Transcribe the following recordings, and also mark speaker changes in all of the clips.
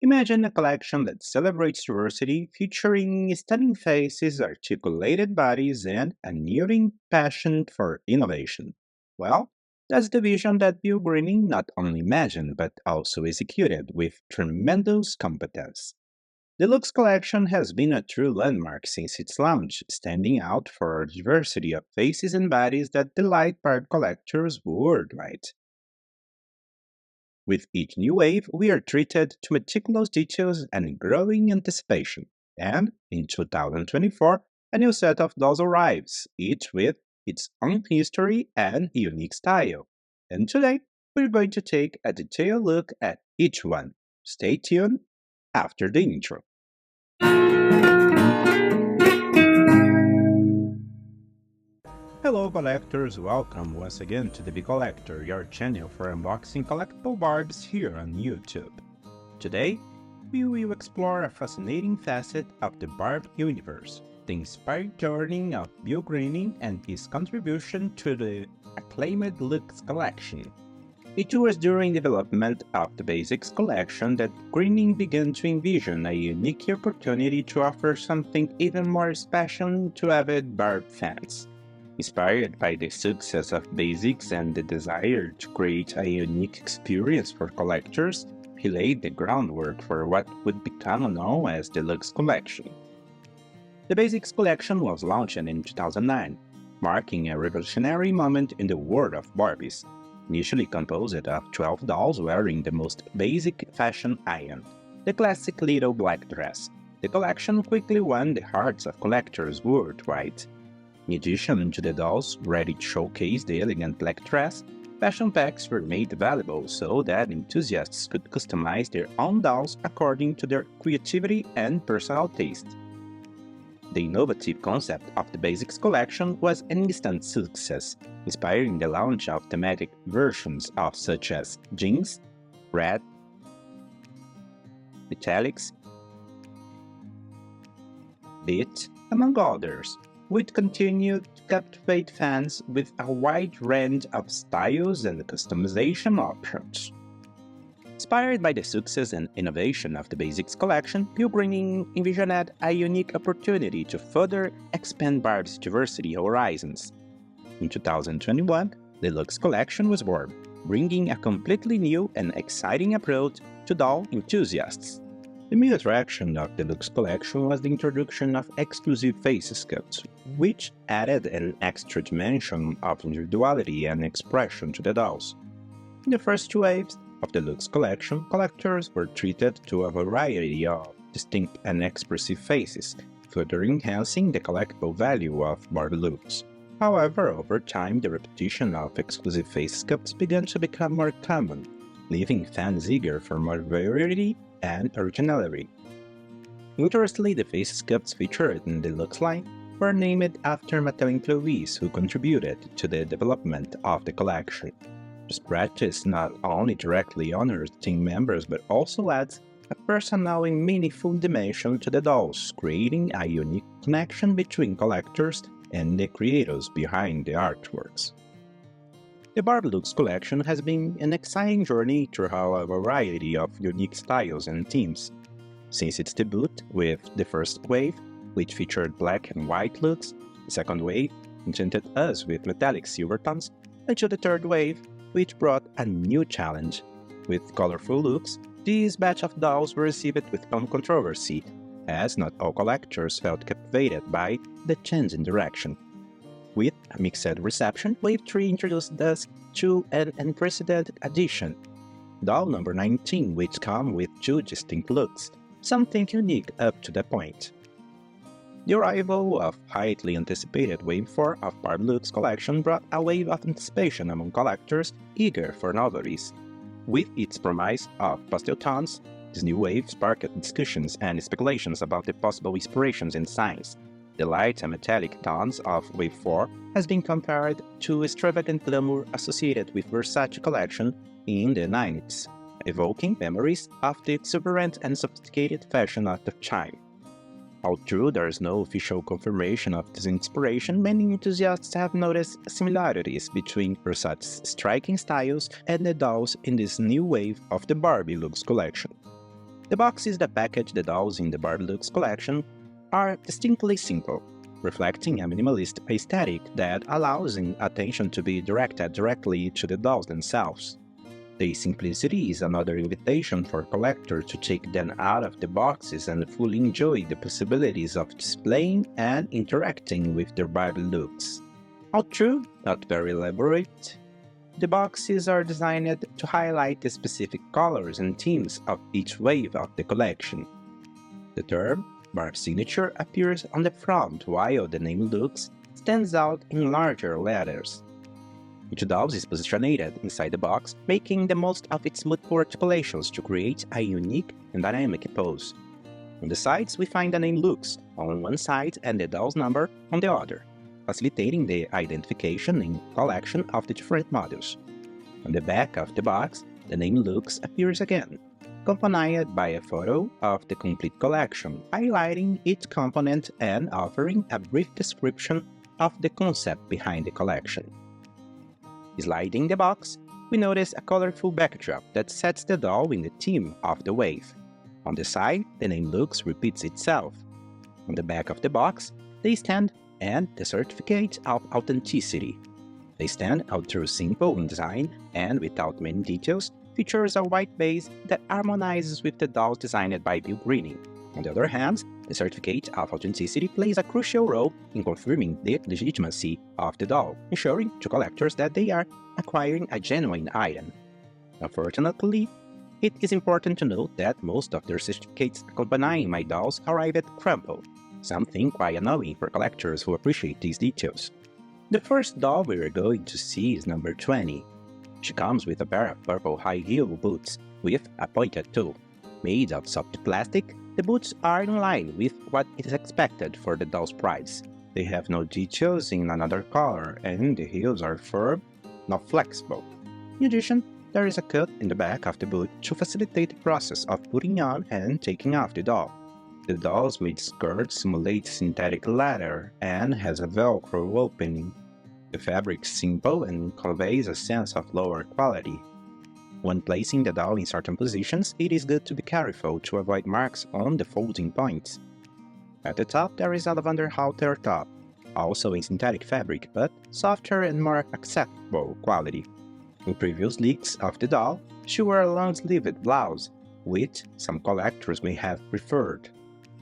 Speaker 1: Imagine a collection that celebrates diversity, featuring stunning faces, articulated bodies, and a unyielding passion for innovation. Well, that's the vision that Bill Greening not only imagined but also executed with tremendous competence. The Lux collection has been a true landmark since its launch, standing out for a diversity of faces and bodies that delight Barbie collectors worldwide. With each new wave, we are treated to meticulous details and growing anticipation. And in 2024, a new set of dolls arrives, each with its own history and unique style. And today, we're going to take a detailed look at each one. Stay tuned after the intro. Hello collectors, welcome once again to The Big Collector, your channel for unboxing collectible Barbies here on YouTube. Today, we will explore a fascinating facet of the Barbie universe, the inspired journey of Bill Greening and his contribution to the acclaimed Lux collection. It was during development of the Basics collection that Greening began to envision a unique opportunity to offer something even more special to avid Barbie fans. Inspired by the success of Basics and the desire to create a unique experience for collectors, he laid the groundwork for what would become known as the Lux Collection. The Basics collection was launched in 2009, marking a revolutionary moment in the world of Barbies. Initially composed of 12 dolls wearing the most basic fashion item, the classic little black dress, the collection quickly won the hearts of collectors worldwide. In addition to the dolls ready to showcase the elegant black dress, fashion packs were made available so that enthusiasts could customize their own dolls according to their creativity and personal taste. The innovative concept of the Basics collection was an instant success, inspiring the launch of thematic versions of such as jeans, red, metallics, beat, among others, which continued to captivate fans with a wide range of styles and customization options. Inspired by the success and innovation of the Basics collection, Pilgriming envisioned a unique opportunity to further expand Barbie's diversity horizons. In 2021, the Lux collection was born, bringing a completely new and exciting approach to doll enthusiasts. The main attraction of the Lux collection was the introduction of exclusive face sculpts, which added an extra dimension of individuality and expression to the dolls. In the first two waves of the Lux collection, collectors were treated to a variety of distinct and expressive faces, further enhancing the collectible value of Barbie Lux. However, over time, the repetition of exclusive face sculpts began to become more common, leaving fans eager for more variety and originality. Interestingly, the face sculpts featured in the Lux line were named after Mattel employees who contributed to the development of the collection. This practice not only directly honors team members but also adds a personal and meaningful dimension to the dolls, creating a unique connection between collectors and the creators behind the artworks. The Barbie Lux collection has been an exciting journey through a variety of unique styles and themes. Since its debut with the first wave, which featured black and white looks, the second wave enchanted us with metallic silver tones, until the third wave, which brought a new challenge. With colorful looks, this batch of dolls were received with some controversy, as not all collectors felt captivated by the change in direction. With a mixed reception, Wave 3 introduced us to an unprecedented addition, doll number 19, which comes with two distinct looks, something unique up to that point. The arrival of highly anticipated Wave 4 of Barbie Lux collection brought a wave of anticipation among collectors eager for novelties. With its promise of pastel tones, this new wave sparked discussions and speculations about the possible inspirations and signs. The light and metallic tones of Wave 4 has been compared to extravagant glamour associated with Versace collection in the 90s, evoking memories of the exuberant and sophisticated fashion of the time. Although there is no official confirmation of this inspiration, many enthusiasts have noticed similarities between Versace's striking styles and the dolls in this new wave of the Barbie Lux collection. The boxes that package the dolls in the Barbie Lux collection are distinctly simple, reflecting a minimalist aesthetic that allows attention to be directed directly to the dolls themselves. The simplicity is another invitation for collectors to take them out of the boxes and fully enjoy the possibilities of displaying and interacting with their Barbie looks. Although not very elaborate, the boxes are designed to highlight the specific colors and themes of each wave of the collection. The term Barbie signature appears on the front while the name Lux stands out in larger letters. Each doll is positioned inside the box, making the most of its multiple articulations to create a unique and dynamic pose. On the sides, we find the name Lux on one side and the doll's number on the other, facilitating the identification and collection of the different models. On the back of the box, the name Lux appears again, accompanied by a photo of the complete collection, highlighting each component and offering a brief description of the concept behind the collection. Sliding the box, we notice a colorful backdrop that sets the doll in the theme of the wave. On the side, the name Lux repeats itself. On the back of the box, they stand and the certificate of authenticity. They stand out through simple in design and without many details, features a white base that harmonizes with the dolls designed by Bill Greening. On the other hand, the certificate of authenticity plays a crucial role in confirming the legitimacy of the doll, ensuring to collectors that they are acquiring a genuine item. Unfortunately, it is important to note that most of the certificates accompanying my dolls arrive at crumpled, something quite annoying for collectors who appreciate these details. The first doll we are going to see is number 20. She comes with a pair of purple high-heel boots with a pointed toe. Made of soft plastic, the boots are in line with what is expected for the doll's price. They have no details in another color, and the heels are firm, not flexible. In addition, there is a cut in the back of the boot to facilitate the process of putting on and taking off the doll. The doll's mid-skirt simulates synthetic leather and has a Velcro opening. The fabric is simple and conveys a sense of lower quality. When placing the doll in certain positions, it is good to be careful to avoid marks on the folding points. At the top, there is a lavender halter top, also in synthetic fabric, but softer and more acceptable quality. In previous leaks of the doll, she wore a long-sleeved blouse, which some collectors may have preferred.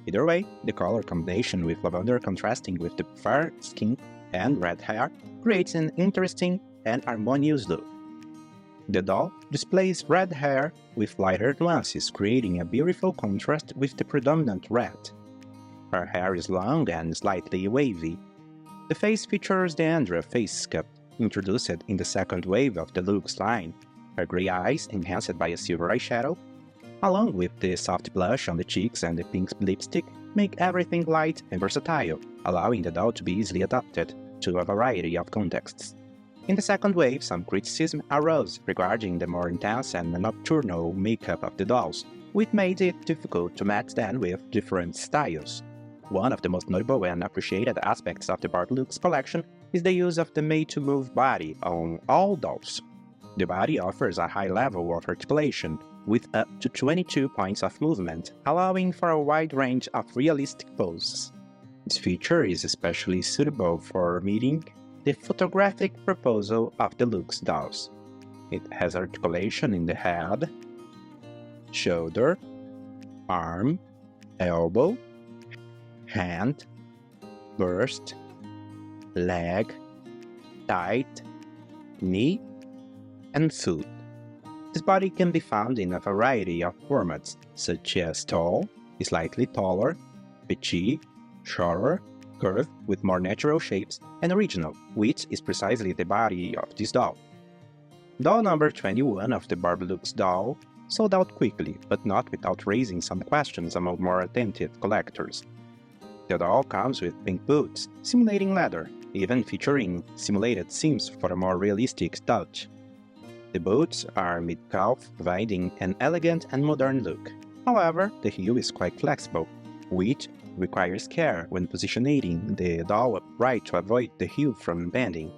Speaker 1: Either way, the color combination with lavender contrasting with the fair skin and red hair creates an interesting and harmonious look. The doll displays red hair with lighter nuances, creating a beautiful contrast with the predominant red. Her hair is long and slightly wavy. The face features the Andrea face sculpt, introduced in the second wave of the Lux line. Her gray eyes, enhanced by a silver eyeshadow, along with the soft blush on the cheeks and the pink lipstick, make everything light and versatile, allowing the doll to be easily adapted to a variety of contexts. In the second wave, some criticism arose regarding the more intense and nocturnal makeup of the dolls, which made it difficult to match them with different styles. One of the most notable and appreciated aspects of the Barbie Lux collection is the use of the made-to-move body on all dolls. The body offers a high level of articulation, with up to 22 points of movement, allowing for a wide range of realistic poses. This feature is especially suitable for meeting the photographic proposal of the Lux dolls. It has articulation in the head, shoulder, arm, elbow, hand, burst, leg, thigh, knee, and foot. This body can be found in a variety of formats, such as tall, slightly taller, petite, shorter, curved with more natural shapes, and original, which is precisely the body of this doll. Doll number 21 of the Barbie Lux doll sold out quickly, but not without raising some questions among more attentive collectors. The doll comes with pink boots, simulating leather, even featuring simulated seams for a more realistic touch. The boots are mid-calf, providing an elegant and modern look. However, the heel is quite flexible, which requires care when positioning the doll upright to avoid the heel from bending.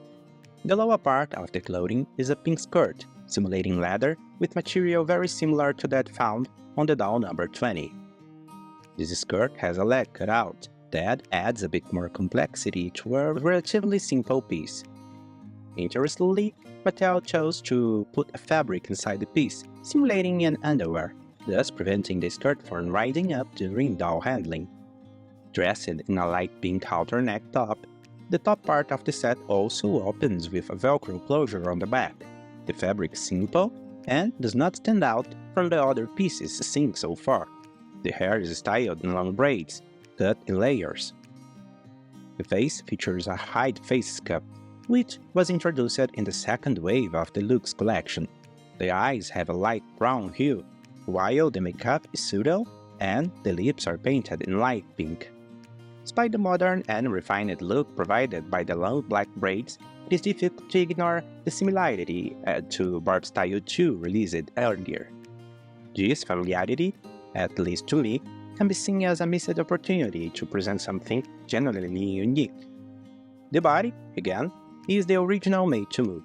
Speaker 1: The lower part of the clothing is a pink skirt, simulating leather with material very similar to that found on the doll number 20. This skirt has a leg cut out. That adds a bit more complexity to a relatively simple piece. Interestingly, Mattel chose to put a fabric inside the piece, simulating an underwear, thus preventing the skirt from riding up during doll handling. Dressed in a light pink halter neck top, the top part of the set also opens with a Velcro closure on the back. The fabric is simple and does not stand out from the other pieces seen so far. The hair is styled in long braids, cut in layers. The face features a hide face sculpt, which was introduced in the second wave of the Lux collection. The eyes have a light brown hue, while the makeup is pseudo and the lips are painted in light pink. Despite the modern and refined look provided by the long black braids, it is difficult to ignore the similarity to Barbie Style 2 released earlier. This familiarity, at least to me, can be seen as a missed opportunity to present something genuinely unique. The body, again, is the original made to move.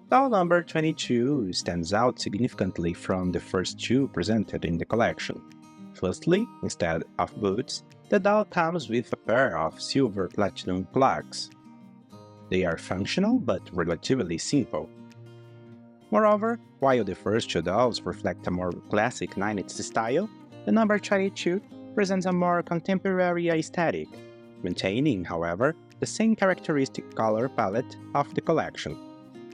Speaker 1: Doll number 22 stands out significantly from the first two presented in the collection. Firstly, instead of boots, the doll comes with a pair of silver platinum clogs. They are functional but relatively simple. Moreover, while the first two dolls reflect a more classic 90s style, the number 22 presents a more contemporary aesthetic, maintaining, however, the same characteristic color palette of the collection.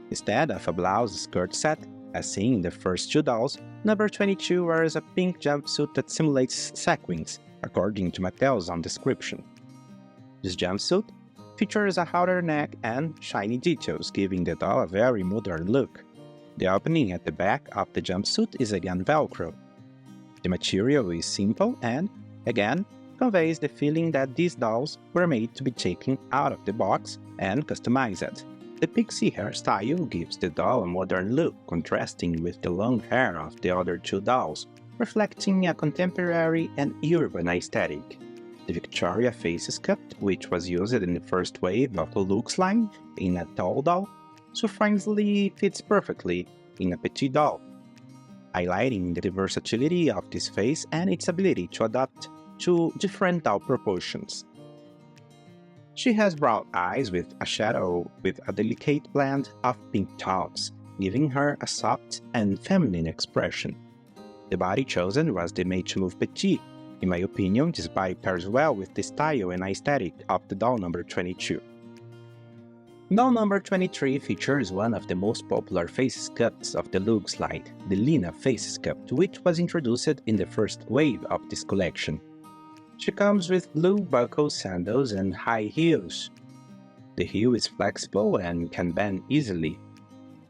Speaker 1: Instead of a blouse skirt set, as seen in the first two dolls, number 22 wears a pink jumpsuit that simulates sequins, according to Mattel's own description. This jumpsuit features a halter neck and shiny details, giving the doll a very modern look. The opening at the back of the jumpsuit is again Velcro. The material is simple and, again, conveys the feeling that these dolls were made to be taken out of the box and customized. The pixie hairstyle gives the doll a modern look, contrasting with the long hair of the other two dolls, reflecting a contemporary and urban aesthetic. The Victoria face sculpt, which was used in the first wave of the Lux line in a tall doll, surprisingly fits perfectly in a petite doll, highlighting the versatility of this face and its ability to adapt to different doll proportions. She has brown eyes with a shadow with a delicate blend of pink tones, giving her a soft and feminine expression. The body chosen was the made-to-move petite. In my opinion, this body pairs well with the style and aesthetic of the doll number 22. Doll number 23 features one of the most popular face sculpts of the Lux line, the Lena face sculpt, which was introduced in the first wave of this collection. She comes with blue buckle sandals and high heels. The heel is flexible and can bend easily.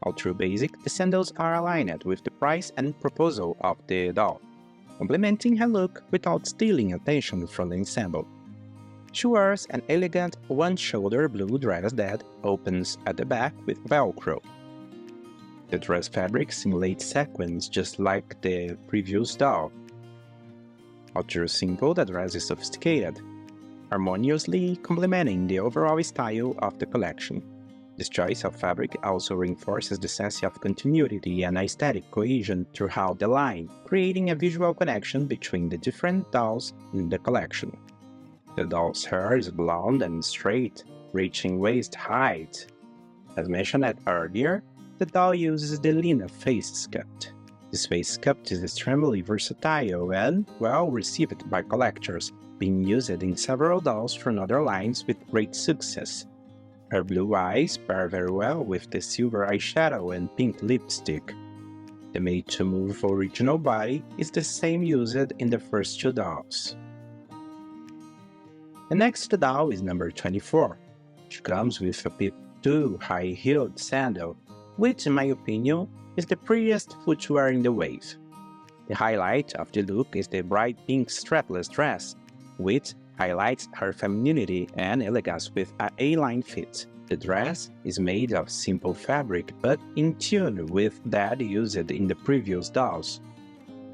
Speaker 1: Although basic, the sandals are aligned with the price and proposal of the doll, complementing her look without stealing attention from the ensemble. She wears an elegant one-shoulder blue dress that opens at the back with Velcro. The dress fabric simulates sequins just like the previous doll. Although simple, the dress is sophisticated, harmoniously complementing the overall style of the collection. This choice of fabric also reinforces the sense of continuity and aesthetic cohesion throughout the line, creating a visual connection between the different dolls in the collection. The doll's hair is blonde and straight, reaching waist height. As mentioned earlier, the doll uses the Lena face sculpt. This face sculpt is extremely versatile and well received by collectors, being used in several dolls from other lines with great success. Her blue eyes pair very well with the silver eyeshadow and pink lipstick. The made-to-move original body is the same used in the first two dolls. The next doll is number 24. She comes with a Pip 2 high-heeled sandal, which in my opinion is the prettiest footwear in the wave. The highlight of the look is the bright pink strapless dress, which highlights her femininity and elegance with an A-line fit. The dress is made of simple fabric but in tune with that used in the previous dolls.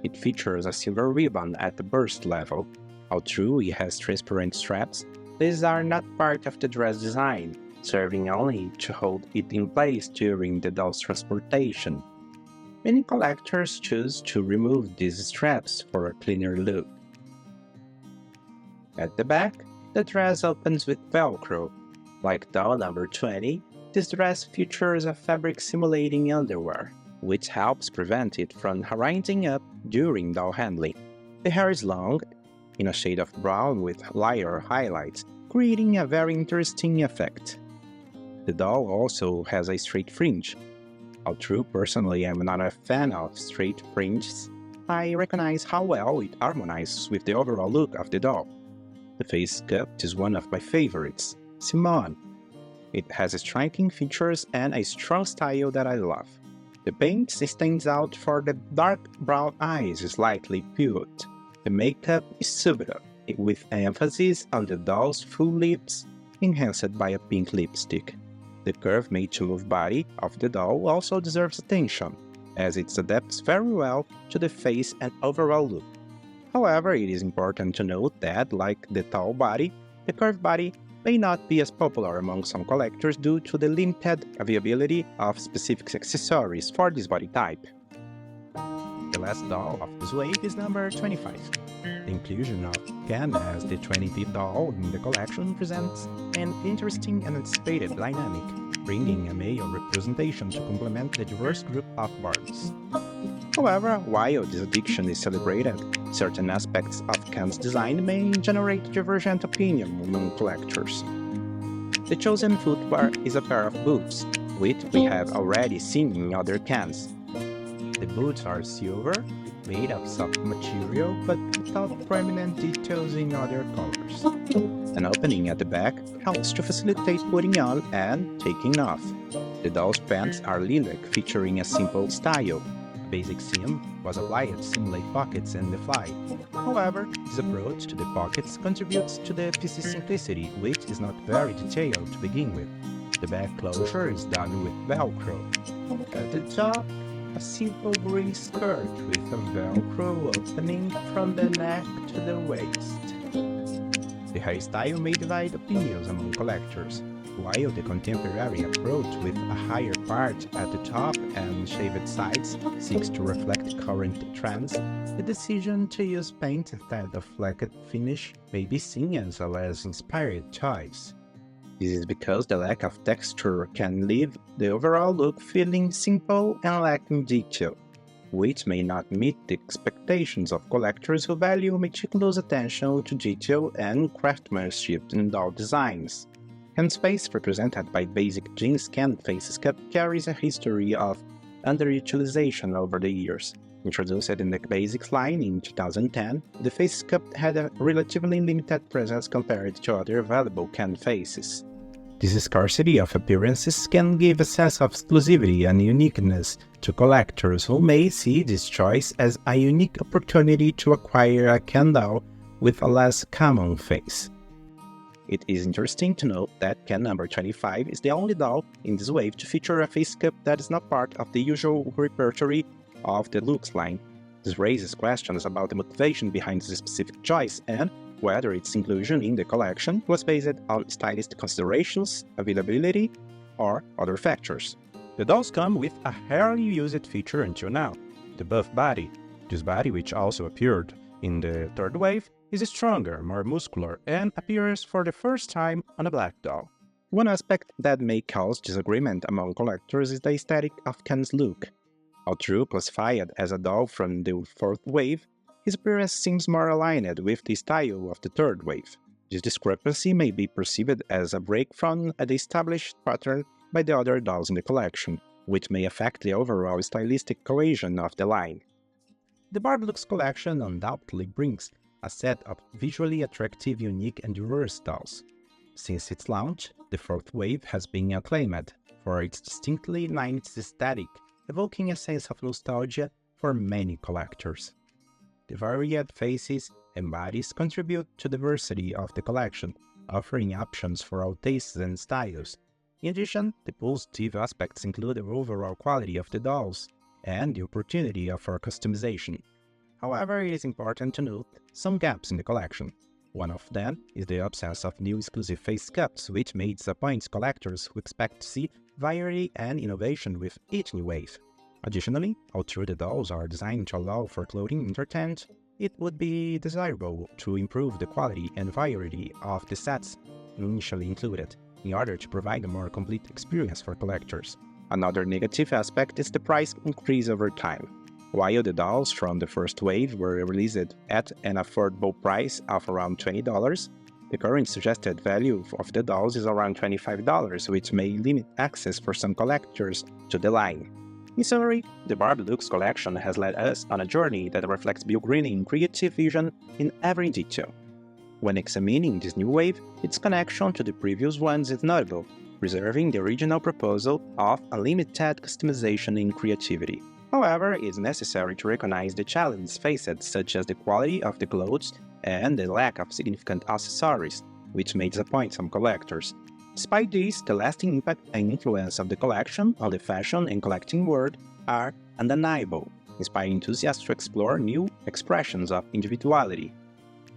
Speaker 1: It features a silver ribbon at the burst level. Although it has transparent straps, these are not part of the dress design, serving only to hold it in place during the doll's transportation. Many collectors choose to remove these straps for a cleaner look. At the back, the dress opens with Velcro. Like doll number 20, this dress features a fabric simulating underwear, which helps prevent it from rising up during doll handling. The hair is long, in a shade of brown with lighter highlights, creating a very interesting effect. The doll also has a straight fringe. Although personally I'm not a fan of straight fringes, I recognize how well it harmonizes with the overall look of the doll. The face sculpt is one of my favorites, Simone. It has striking features and a strong style that I love. The paint stands out for the dark brown eyes slightly peeled. The makeup is subtle, with emphasis on the doll's full lips, enhanced by a pink lipstick. The curve made-to-move body of the doll also deserves attention, as it adapts very well to the face and overall look. However, it is important to note that, like the tall body, the curved body may not be as popular among some collectors due to the limited availability of specific accessories for this body type. The last doll of this wave is number 25. The inclusion of Ken as the 25th doll in the collection presents an interesting and anticipated dynamic, bringing a male representation to complement the diverse group of Barbies. However, while this addiction is celebrated, certain aspects of Ken's design may generate divergent opinion among collectors. The chosen footwear is a pair of boots, which we have already seen in other Kens. The boots are silver, made of soft material but without prominent details in other colors. An opening at the back helps to facilitate putting on and taking off. The doll's pants are lilac, featuring a simple style. A basic seam was applied to simulate pockets in the fly. However, this approach to the pockets contributes to the piece's simplicity, which is not very detailed to begin with. The back closure is done with Velcro. At the top, a simple green skirt with a Velcro opening from the neck to the waist. The hairstyle may divide opinions among collectors. While the contemporary approach with a higher part at the top and shaved sides seeks to reflect current trends, the decision to use paint instead of flecked finish may be seen as a less inspired choice. This is because the lack of texture can leave the overall look feeling simple and lacking detail, which may not meet the expectations of collectors who value meticulous attention to detail and craftsmanship in doll designs. Ken's face, represented by basic jeans Ken face sculpt, carries a history of underutilization over the years. Introduced in the basics line in 2010, the face sculpt had a relatively limited presence compared to other available Ken faces. This scarcity of appearances can give a sense of exclusivity and uniqueness to collectors who may see this choice as a unique opportunity to acquire a Ken doll with a less common face. It is interesting to note that Ken number 25 is the only doll in this wave to feature a face sculpt that is not part of the usual repertoire of the looks line. This raises questions about the motivation behind this specific choice and whether its inclusion in the collection was based on stylistic considerations, availability, or other factors. The dolls come with a rarely used feature until now, the buff body. This body, which also appeared in the third wave, is stronger, more muscular, and appears for the first time on a black doll. One aspect that may cause disagreement among collectors is the aesthetic of Ken's look. Although classified as a doll from the fourth wave, his appearance seems more aligned with the style of the third wave. This discrepancy may be perceived as a break from the established pattern by the other dolls in the collection, which may affect the overall stylistic cohesion of the line. The Barbie Looks collection undoubtedly brings a set of visually attractive, unique, and diverse dolls. Since its launch, the fourth wave has been acclaimed for its distinctly 90s aesthetic, evoking a sense of nostalgia for many collectors. The varied faces and bodies contribute to the diversity of the collection, offering options for all tastes and styles. In addition, the positive aspects include the overall quality of the dolls and the opportunity for customization. However, it is important to note some gaps in the collection. One of them is the absence of new exclusive face sculpts, which may disappoint collectors who expect to see variety and innovation with each new wave. Additionally, although the dolls are designed to allow for clothing entertainment, it would be desirable to improve the quality and variety of the sets initially included in order to provide a more complete experience for collectors. Another negative aspect is the price increase over time. While the dolls from the first wave were released at an affordable price of around $20, the current suggested value of the dolls is around $25, which may limit access for some collectors to the line. In summary, the Barbie Lux collection has led us on a journey that reflects Bill Greening's creative vision in every detail. When examining this new wave, its connection to the previous ones is notable, preserving the original proposal of unlimited customization and creativity. However, it is necessary to recognize the challenges faced, such as the quality of the clothes and the lack of significant accessories, which may disappoint some collectors. Despite this, the lasting impact and influence of the collection on the fashion and collecting world are undeniable, inspiring enthusiasts to explore new expressions of individuality.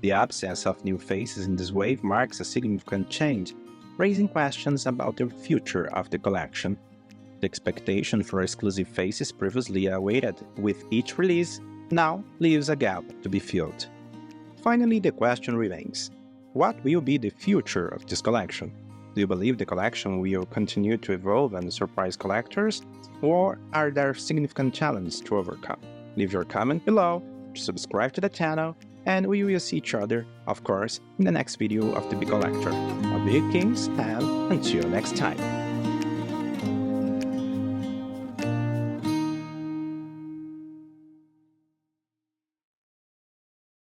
Speaker 1: The absence of new faces in this wave marks a significant change, raising questions about the future of the collection. The expectation for exclusive faces previously awaited with each release now leaves a gap to be filled. Finally, the question remains: what will be the future of this collection? Do you believe the collection will continue to evolve and surprise collectors, or are there significant challenges to overcome? Leave your comment below, subscribe to the channel, and we will see each other, of course, in the next video of The Big Collector. A big thanks, and until next time.